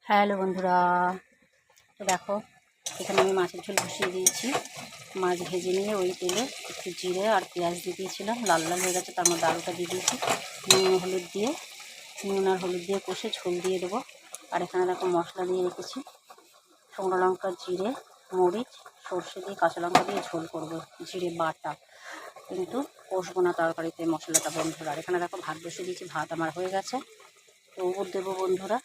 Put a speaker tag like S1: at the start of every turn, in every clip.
S1: Hello বন্ধুরা, তো দেখো এখানে আমি মাছের ঝোল বসিয়ে দিয়েছি। মাছ ভেজে নিয়ে ওই তেলে একটু জিরে আর পেঁয়াজ দিয়ে দিয়েছিলাম, লাল লাল হয়ে গেছে। তার মধ্যে আলুটা দিয়ে দিয়েছি, নুন আর হলুদ দিয়ে কষে ঝোল দিয়ে দেবো। আর এখানে দেখো মশলা দিয়ে রেখেছি, শুকনো লঙ্কা, জিরে, মরিচ, সর্ষে দিয়ে কাঁচা লঙ্কা দিয়ে ঝোল করবো, জিরে বাটা, কিন্তু কষবো না তরকারিতে মশলাটা বন্ধুরা। আর এখানে দেখো ভাত বসিয়ে দিয়েছি, ভাত আমার হয়ে গেছে, তো উপর দেবো বন্ধুরা।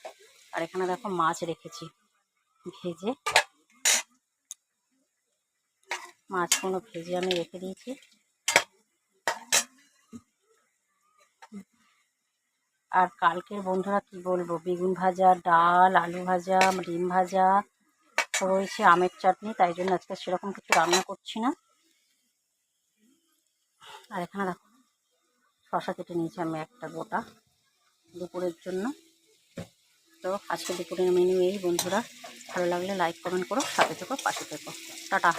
S1: আর এখানে দেখো মাছ রেখেছি ভেজে, মাছগুলো ভেজে আমি রেখে দিয়েছি। আর কালকের বন্ধুরা কি বলবো, বেগুন ভাজা, ডাল, আলু ভাজা, ডিম ভাজা রয়েছে, আমের চাটনি, তাই জন্য আজকে সেরকম কিছু রান্না করছি না। আর এখানে দেখো শশা কেটে নিয়েছি আমি একটা গোটা দুপুরের জন্য। তো আজকে দুপুরের মেনু এই বন্ধুরা। ভালো লাগলে লাইক কমেন্ট করো, সাথে থেকো, পাশে থেকো। টাটা।